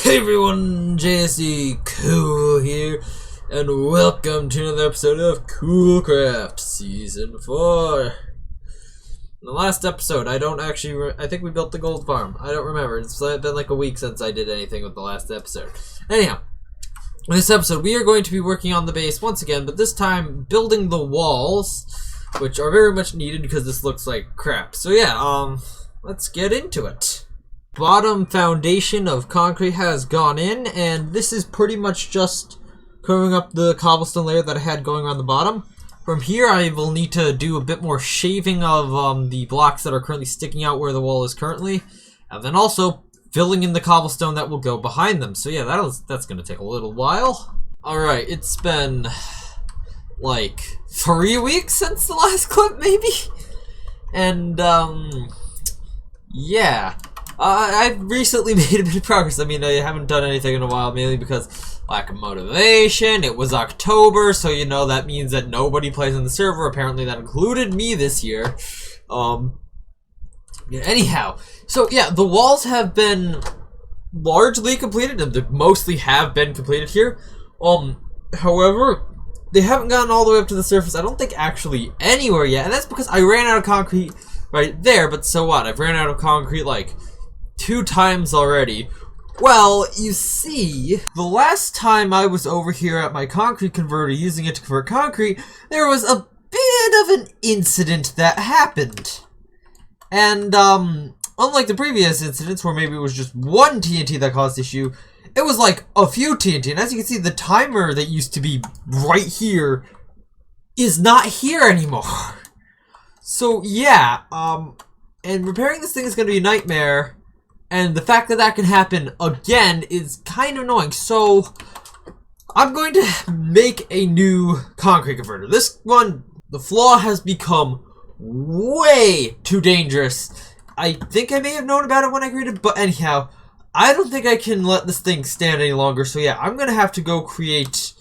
Hey everyone, JSE Cool here, and welcome to another episode of Coolcraft Season 4. In the last episode, I think we built the gold farm. I don't remember. It's been like a week since I did anything with the last episode. Anyhow, in this episode, we are going to be working on the base once again, but this time building the walls, which are very much needed because this looks like crap. So yeah, let's get into it. Bottom foundation of concrete has gone in, and this is pretty much just covering up the cobblestone layer that I had going on the bottom. From here, I will need to do a bit more shaving of the blocks that are currently sticking out where the wall is currently, and then also filling in the cobblestone that will go behind them. So yeah, that's going to take a little while. Alright, it's been like 3 weeks since the last clip, maybe? And, yeah. I've recently made a bit of progress. I mean, I haven't done anything in a while, mainly because lack of motivation. It was October, so you know that means that nobody plays on the server. Apparently that included me this year. Anyhow, so yeah, the walls have been largely completed, and they mostly have been completed here. However, they haven't gotten all the way up to the surface. I don't think actually anywhere yet, and that's because I ran out of concrete right there, but so what? I've ran out of concrete like 2 times already. Well, you see, the last time I was over here at my concrete converter using it to convert concrete, there was a bit of an incident that happened. And, unlike the previous incidents where maybe it was just one TNT that caused issue, it was like a few TNT. And as you can see, the timer that used to be right here is not here anymore. So, yeah, and repairing this thing is going to be a nightmare. And the fact that that can happen again is kind of annoying. So, I'm going to make a new concrete converter. This one, the flaw has become way too dangerous. I think I may have known about it when I created it, but anyhow, I don't think I can let this thing stand any longer. So yeah, I'm going to have to go create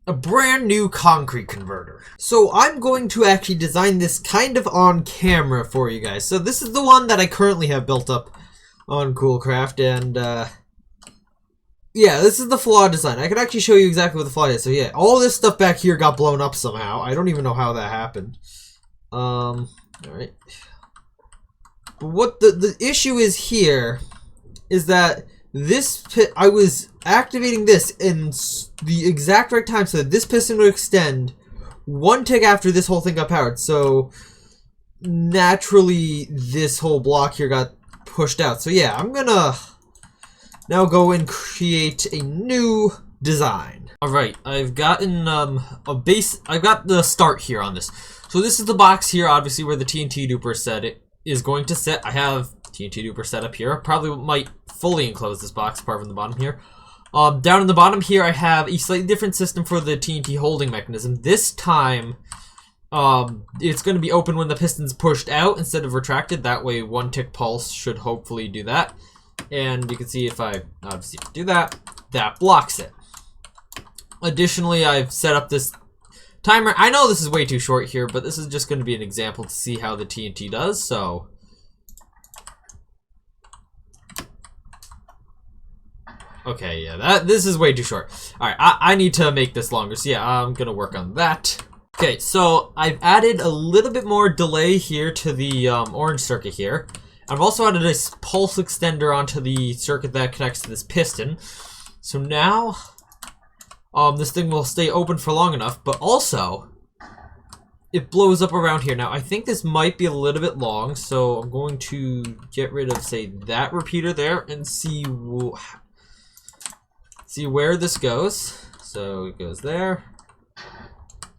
a brand new concrete converter. So I'm going to actually design this kind of on camera for you guys. So this is the one that I currently have built up on Coolcraft, and yeah, this is the flaw design. I can actually show you exactly what the flaw is. So yeah, all this stuff back here got blown up somehow. I don't even know how that happened. Alright. But what the issue is here is that this I was activating this in the exact right time so that this piston would extend 1 tick after this whole thing got powered. So naturally this whole block here got pushed out. So yeah, I'm gonna now go and create a new design. Alright, I've gotten a base. I've got the start here on this. So this is the box here, obviously, where the TNT duper set it is going to sit. I have TNT duper set up here. I probably might fully enclose this box apart from the bottom here. Down in the bottom here, I have a slightly different system for the TNT holding mechanism. This time, it's going to be open when the piston's pushed out instead of retracted. That way, 1 tick pulse should hopefully do that. And you can see if I obviously do that, that blocks it. Additionally, I've set up this timer. I know this is way too short here, but this is just going to be an example to see how the TNT does. So okay, yeah, this is way too short. Alright, I need to make this longer. So yeah, I'm going to work on that. Okay, so I've added a little bit more delay here to the orange circuit here. I've also added a pulse extender onto the circuit that connects to this piston. So now this thing will stay open for long enough, but also it blows up around here. Now I think this might be a little bit long, so I'm going to get rid of, say, that repeater there and see where this goes. So it goes there.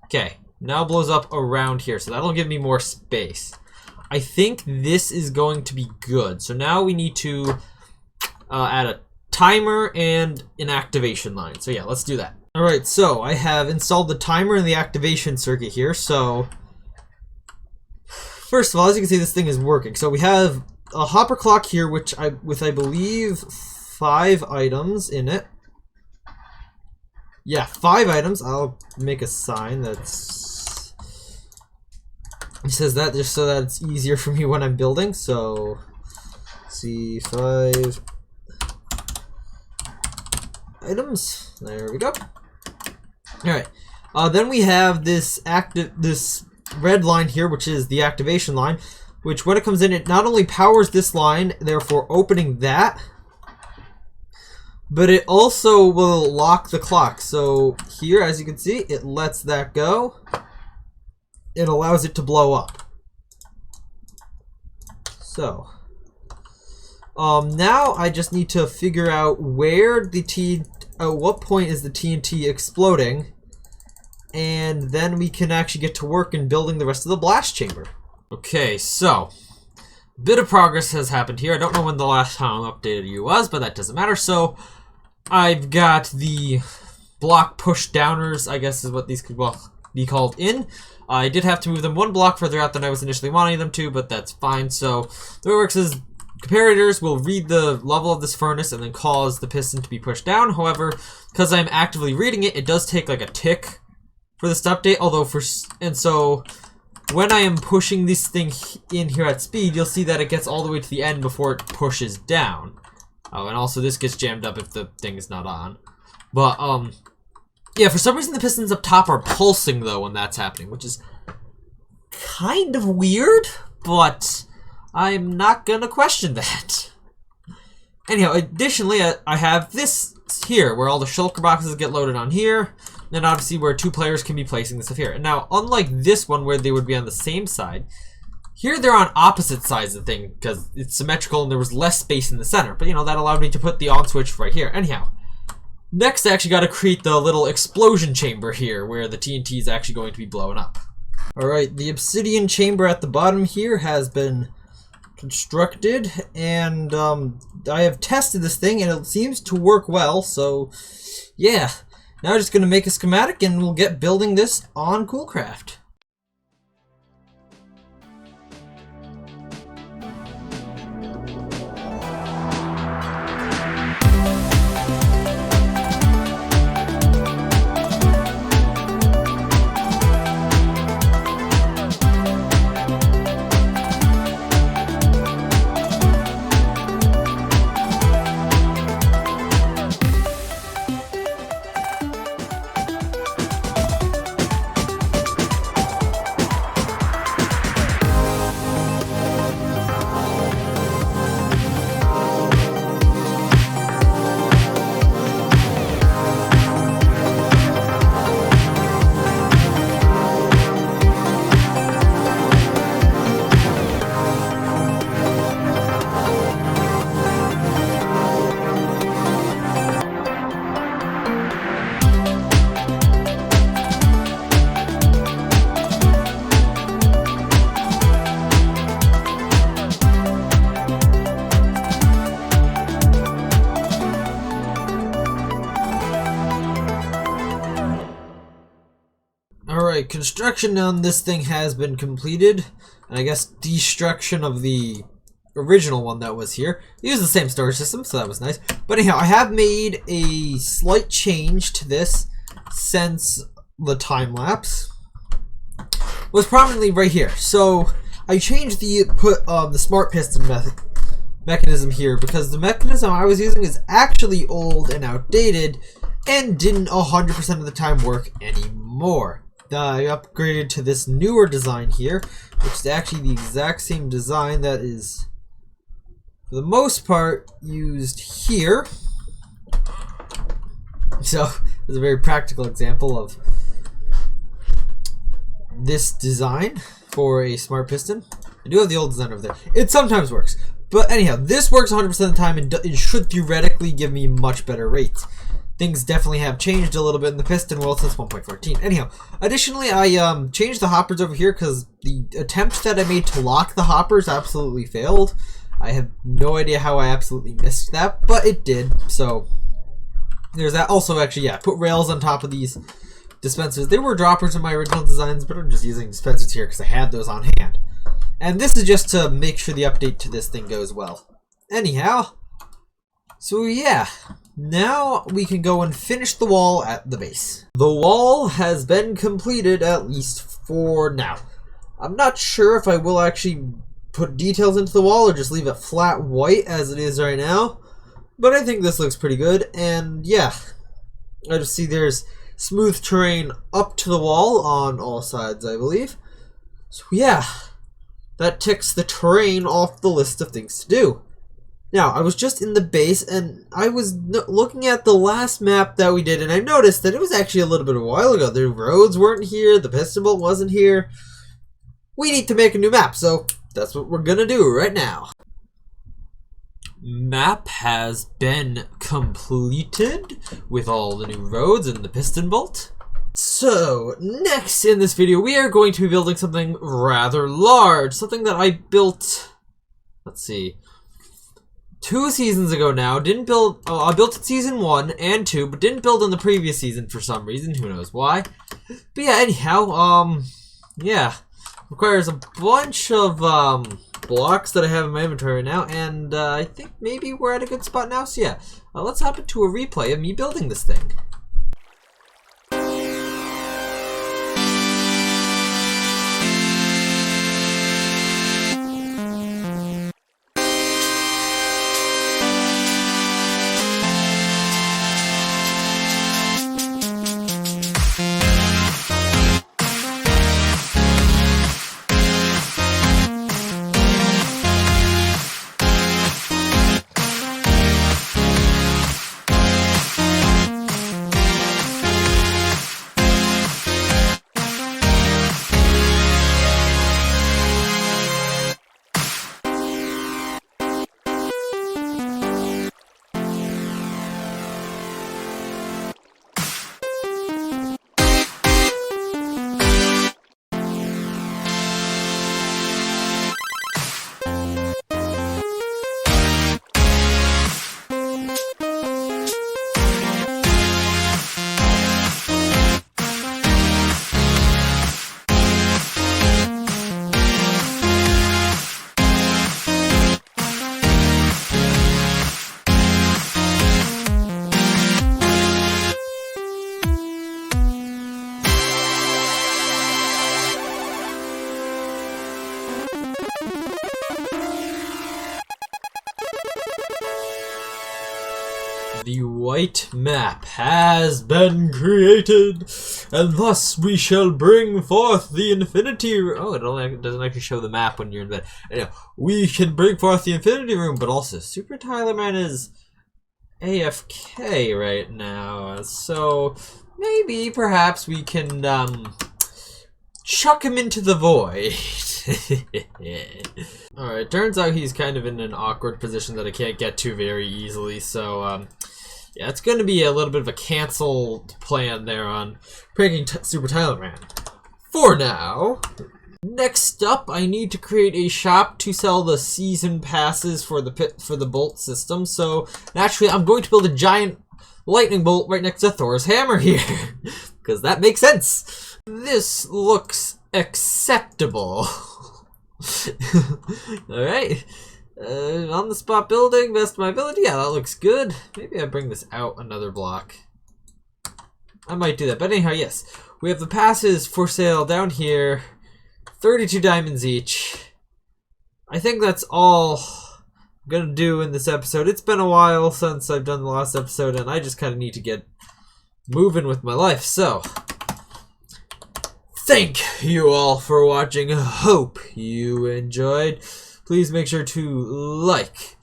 Okay, now it blows up around here, so that'll give me more space. I think this is going to be good. So now we need to add a timer and an activation line. So yeah, let's do that. Alright, so I have installed the timer and the activation circuit here. So first of all, as you can see, this thing is working. So we have a hopper clock here, with I believe 5 items in it. Yeah, 5 items. I'll make a sign that's it says that just so that it's easier for me when I'm building. So C5 items. There we go. Alright. Then we have this red line here, which is the activation line, which when it comes in, it not only powers this line, therefore opening that, but it also will lock the clock. So here, as you can see, it lets that go. It allows it to blow up. So now I just need to figure out where the at what point is the TNT exploding, and then we can actually get to work in building the rest of the blast chamber. Okay, so a bit of progress has happened here. I don't know when the last time I updated you was, but that doesn't matter. So I've got the block push downers, I guess is what these could be called, in. I did have to move them one block further out than I was initially wanting them to, but that's fine. So the way it works is comparators will read the level of this furnace and then cause the piston to be pushed down. However, because I'm actively reading it, it does take like a tick for this to update. So when I am pushing this thing in here at speed, you'll see that it gets all the way to the end before it pushes down. Oh, and also this gets jammed up if the thing is not on. But yeah, for some reason the pistons up top are pulsing though when that's happening, which is kind of weird, but I'm not gonna question that. Anyhow, additionally, I have this here, where all the shulker boxes get loaded on here, and obviously where two players can be placing this stuff here. And now, unlike this one where they would be on the same side, here they're on opposite sides of the thing, because it's symmetrical and there was less space in the center. But, you know, that allowed me to put the on switch right here. Anyhow, next I actually got to create the little explosion chamber here, where the TNT is actually going to be blowing up. Alright, the obsidian chamber at the bottom here has been constructed, and I have tested this thing and it seems to work well, so yeah. Now I'm just going to make a schematic and we'll get building this on Coolcraft. Alright, construction on this thing has been completed, and I guess destruction of the original one that was here. It used the same storage system, so that was nice. But anyhow, I have made a slight change to this since the time lapse was prominently right here. So I changed the smart piston mechanism here because the mechanism I was using is actually old and outdated and didn't 100% of the time work anymore. I upgraded to this newer design here, which is actually the exact same design that is, for the most part, used here. So, this is a very practical example of this design for a smart piston. I do have the old design over there. It sometimes works. But anyhow, this works 100% of the time and it should theoretically give me much better rates. Things definitely have changed a little bit in the piston world since 1.14. Anyhow, additionally, I changed the hoppers over here because the attempt that I made to lock the hoppers absolutely failed. I have no idea how I absolutely missed that, but it did. So there's that. Also, actually, yeah, put rails on top of these dispensers. They were droppers in my original designs, but I'm just using dispensers here because I had those on hand. And this is just to make sure the update to this thing goes well. Anyhow, so yeah. Now we can go and finish the wall at the base. The wall has been completed, at least for now. I'm not sure if I will actually put details into the wall or just leave it flat white as it is right now, but I think this looks pretty good, and yeah, I just see there's smooth terrain up to the wall on all sides, I believe. So yeah, that ticks the terrain off the list of things to do. Now, I was just in the base, and I was looking at the last map that we did, and I noticed that it was actually a little bit of a while ago. The roads weren't here, the piston bolt wasn't here. We need to make a new map, so that's what we're gonna do right now. Map has been completed with all the new roads and the piston bolt. So, next in this video, we are going to be building something rather large. Something that I built, let's see, 2 seasons ago now. Didn't build, I built it season 1 and 2, but didn't build in the previous season for some reason. Who knows why. But yeah, anyhow, yeah. Requires a bunch of, blocks that I have in my inventory right now, and I think maybe we're at a good spot now. So yeah, let's hop into a replay of me building this thing. The white map has been created, and thus we shall bring forth the infinity room. Oh, it doesn't actually show the map when you're in bed. Anyway, we can bring forth the infinity room, but also Super Tyler Man is AFK right now, so maybe perhaps we can chuck him into the void. Alright, turns out he's kind of in an awkward position that I can't get to very easily, so yeah, it's going to be a little bit of a canceled plan there on pranking Super Tyler Man. For now, next up, I need to create a shop to sell the season passes for the bolt system. So naturally, I'm going to build a giant lightning bolt right next to Thor's hammer here, because that makes sense. This looks acceptable. All right. On the spot building, best of my ability. Yeah, that looks good. Maybe I bring this out another block. I might do that. But anyhow, yes. We have the passes for sale down here. 32 diamonds each. I think that's all I'm going to do in this episode. It's been a while since I've done the last episode, and I just kind of need to get moving with my life. So, thank you all for watching. Hope you enjoyed. Please make sure to like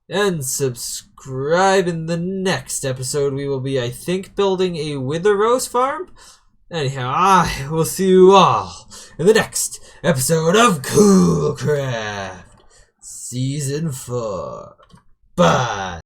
and subscribe. In the next episode, we will be, I think, building a Wither Rose farm. Anyhow, I will see you all in the next episode of Coolcraft Season 4. Bye.